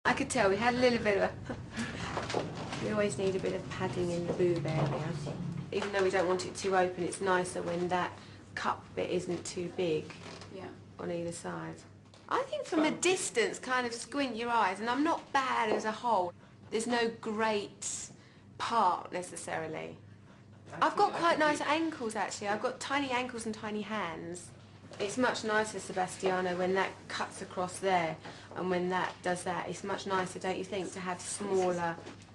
I could tell we had a little bit of a... We always need a bit of padding in the boob area. Even though we don't want it too open, it's nicer when that cup bit isn't too big on either side. I think from a distance, kind of squint your eyes, and I'm not bad as a whole. There's no great part necessarily. I've got quite nice ankles actually. I've got tiny ankles and tiny hands. It's much nicer, Sebastiano, when that cuts across there and when that does that. It's much nicer, don't you think, to have smaller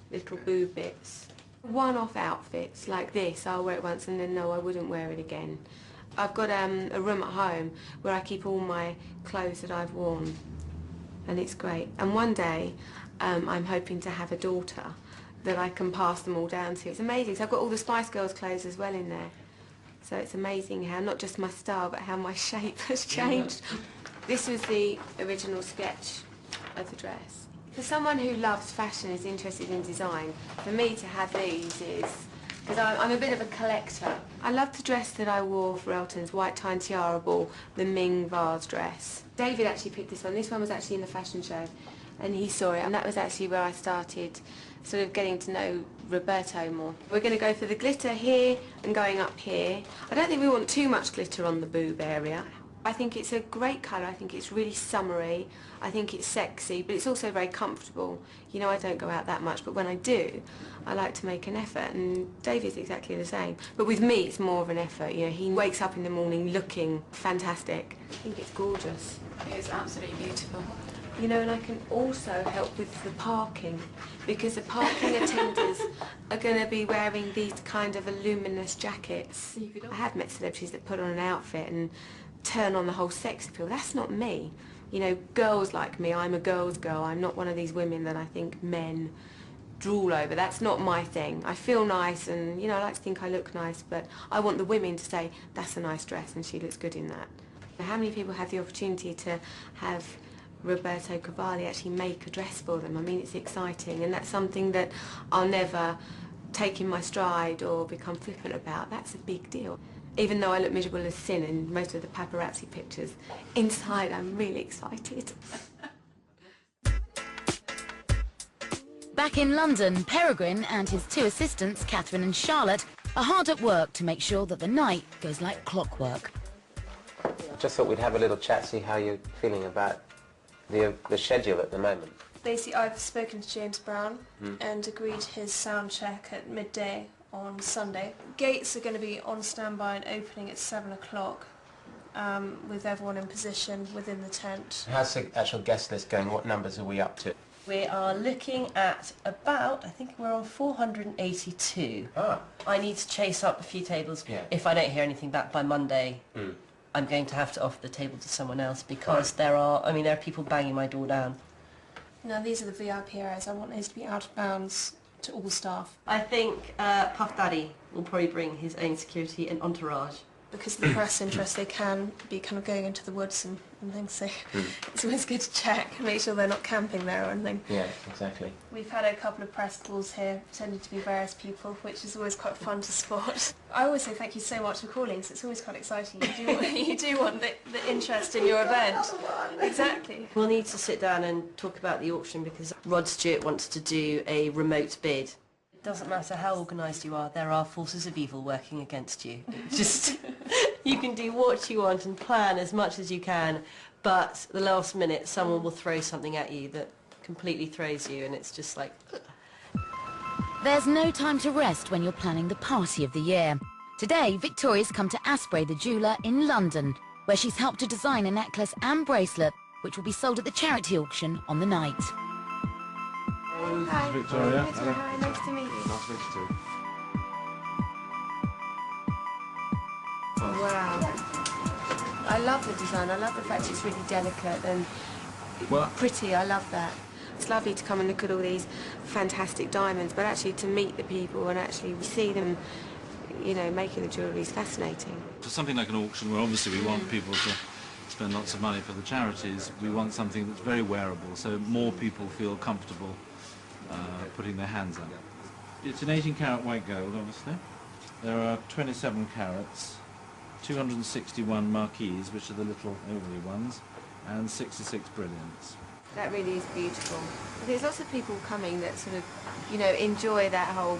little boob bits. One-off outfits like this, I'll wear it once and then no, I wouldn't wear it again. I've got a room at home where I keep all my clothes that I've worn, and it's great. And one day I'm hoping to have a daughter that I can pass them all down to. It's amazing. So I've got all the Spice Girls clothes as well in there. So it's amazing how not just my style but how my shape has changed. This was the original sketch of the dress. For someone who loves fashion, is interested in design, for me to have these is... because I'm a bit of a collector. I love the dress that I wore for Elton's white tie and tiara ball, the Ming vase dress. David actually picked this one. This one was actually in the fashion show, and he saw it, and that was actually where I started sort of getting to know Roberto more. We're going to go for the glitter here and going up here. I don't think we want too much glitter on the boob area. I think it's a great colour. I think it's really summery. I think it's sexy, but it's also very comfortable. You know, I don't go out that much, but when I do, I like to make an effort, and David's exactly the same. But with me, it's more of an effort. You know, he wakes up in the morning looking fantastic. I think it's gorgeous. It's absolutely beautiful. You know, and I can also help with the parking, because the parking attendants are going to be wearing these kind of voluminous jackets. I have met celebrities that put on an outfit and turn on the whole sex appeal. That's not me. You know, girls like me, I'm a girl's girl. I'm not one of these women that I think men drool over. That's not my thing. I feel nice and, you know, I like to think I look nice, but I want the women to say, that's a nice dress and she looks good in that. How many people have the opportunity to have Roberto Cavalli actually make a dress for them? I mean, it's exciting, and that's something that I'll never take in my stride or become flippant about. That's a big deal. Even though I look miserable as sin in most of the paparazzi pictures, inside I'm really excited. Back in London, Peregrine and his two assistants, Catherine and Charlotte, are hard at work to make sure that the night goes like clockwork. Just thought we'd have a little chat, see how you're feeling about the schedule at the moment. Basically, I've spoken to James Brown and agreed his sound check at midday on Sunday. Gates are going to be on standby and opening at 7 o'clock with everyone in position within the tent. How's the actual guest list going? What numbers are we up to? We are looking at about, I think we're on 482. Ah. I need to chase up a few tables. Yeah. If I don't hear anything back by Monday, I'm going to have to offer the table to someone else because there are people banging my door down. Now these are the VIP areas. I want those to be out of bounds to all staff. I think Puff Daddy will probably bring his own security and entourage. Because of the press interest, they can be kind of going into the woods and things, so it's always good to check and make sure they're not camping there or anything. Yeah, exactly. We've had a couple of press calls here, pretending to be various people, which is always quite fun to spot. I always say thank you so much for calling, so it's always quite exciting. You do want the interest in your event. Exactly. We'll need to sit down and talk about the auction because Rod Stewart wants to do a remote bid. It doesn't matter how organised you are, there are forces of evil working against you. Just, you can do what you want and plan as much as you can, but the last minute someone will throw something at you that completely throws you, and it's just like... There's no time to rest when you're planning the party of the year. Today, Victoria's come to Asprey the jeweller in London, where she's helped to design a necklace and bracelet, which will be sold at the charity auction on the night. Hi. Victoria. Hi, nice to meet you. Nice to meet you too. Wow. I love the design. I love the fact it's really delicate and pretty. I love that. It's lovely to come and look at all these fantastic diamonds, but actually to meet the people and actually see them, you know, making the jewellery is fascinating. For something like an auction where obviously we want people to spend lots of money for the charities, we want something that's very wearable so more people feel comfortable putting their hands up. It's an 18-carat white gold, obviously. There are 27 carats, 261 marquees, which are the little ovally ones, and 66 brilliants. That really is beautiful. There's lots of people coming that sort of, you know, enjoy that whole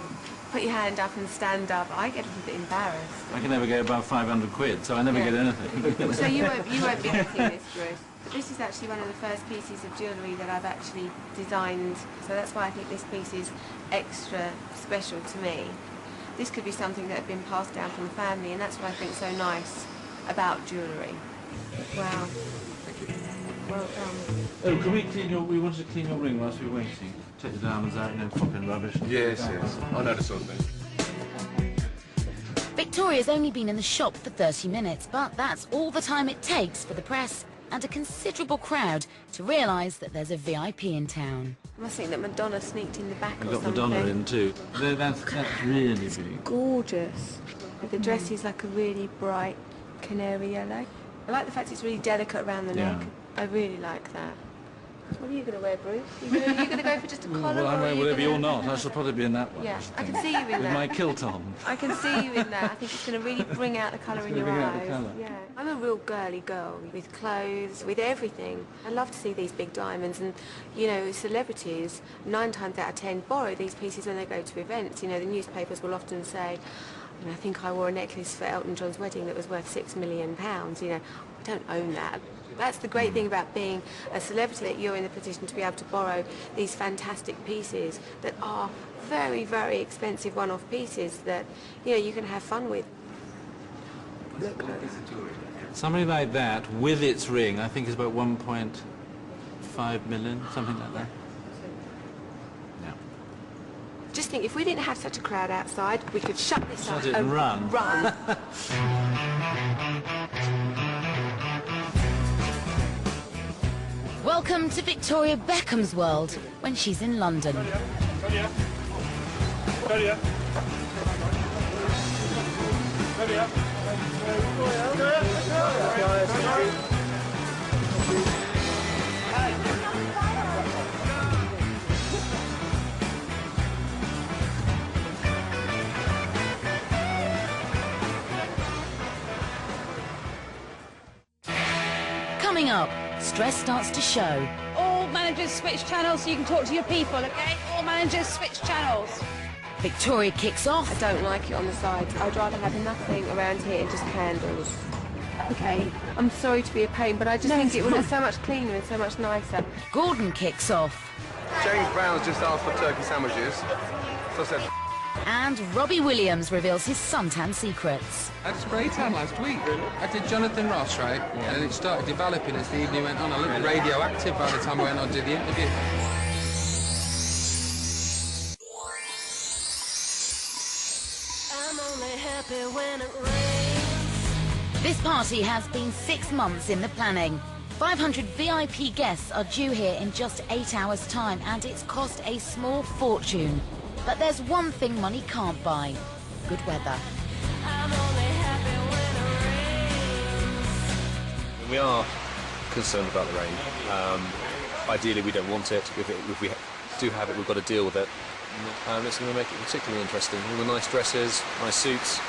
put your hand up and stand up. I get a little bit embarrassed. I can never get above 500 quid, so I never get anything. So you won't be getting this, Bruce. But this is actually one of the first pieces of jewellery that I've actually designed, so that's why I think this piece is extra special to me. This could be something that had been passed down from the family, and that's what I think so nice about jewellery. Wow. Well done. Oh, can we clean your... We wanted to clean your ring whilst we were waiting. Take the diamonds out, you know, pop in rubbish. Yes, yes. I know the sort of thing. Victoria's only been in the shop for 30 minutes, but that's all the time it takes for the press and a considerable crowd to realise that there's a VIP in town. I must think that Madonna sneaked in the back We've or got something. Madonna in too. That's really big. Gorgeous. The dress is like a really bright canary yellow. I like the fact it's really delicate around the neck. I really like that. What are you going to wear, Bruce? Are you going to go for just a collar? Well, I'm or wearing are you whatever you're gonna... not. I shall probably be in that one. Yeah, I can see you in With that. my kilt on. I can see you in that. I think it's going to really bring out the colour in your bring out the eyes. colour. Yeah. I'm a real girly girl with clothes, with everything. I love to see these big diamonds, and you know, celebrities 9 times out of 10 borrow these pieces when they go to events. You know, the newspapers will often say, you know, I think I wore a necklace for Elton John's wedding that was worth £6 million. You know, I don't own that. That's the great thing about being a celebrity, that you're in the position to be able to borrow these fantastic pieces that are very, very expensive one-off pieces that, you know, you can have fun with. Look. Something like that, with its ring, I think is about 1.5 million, something like that. Yeah. Just think, if we didn't have such a crowd outside, we could shut this up Shut it and run. Run. Welcome to Victoria Beckham's world when she's in London. Coming up, stress starts to show. All managers switch channels so you can talk to your people, okay? All managers switch channels. Victoria kicks off. I don't like it on the sides. I'd rather have nothing around here and just candles. Okay. I'm sorry to be a pain, but I just think it would look so much cleaner and so much nicer. Gordon kicks off. James Brown's just asked for turkey sandwiches. So I said, And Robbie Williams reveals his suntan secrets. I had a spray tan last week. I did Jonathan Ross, right? And then it started developing as the evening went on. I looked radioactive by the time I went on to do the interview. I'm only happy when it rains. This party has been 6 months in the planning. 500 VIP guests are due here in just 8 hours' time, and it's cost a small fortune. But there's one thing money can't buy: good weather. I'm only happy when it rains. We are concerned about the rain. Ideally, we don't want it. If we do have it, we've got to deal with it. It's going to make it particularly interesting. All the nice dresses, nice suits.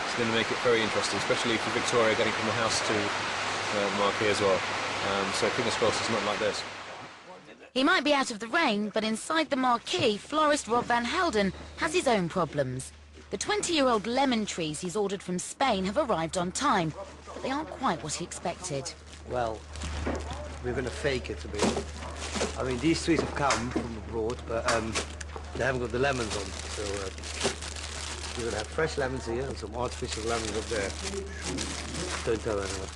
It's going to make it very interesting, especially for Victoria getting from the house to the marquee as well. So fingers crossed it's not like this. He might be out of the rain, but inside the marquee, florist Rob Van Helden has his own problems. The 20-year-old lemon trees he's ordered from Spain have arrived on time, but they aren't quite what he expected. Well, we're going to fake it a bit. I mean, these trees have come from abroad, but they haven't got the lemons on, so we're going to have fresh lemons here and some artificial lemons up there. Don't tell anyone.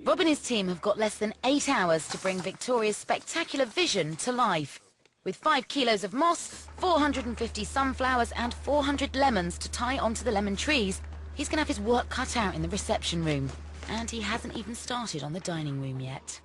Rob and his team have got less than 8 hours to bring Victoria's spectacular vision to life. With 5 kilos of moss, 450 sunflowers and 400 lemons to tie onto the lemon trees, he's going to have his work cut out in the reception room. And he hasn't even started on the dining room yet.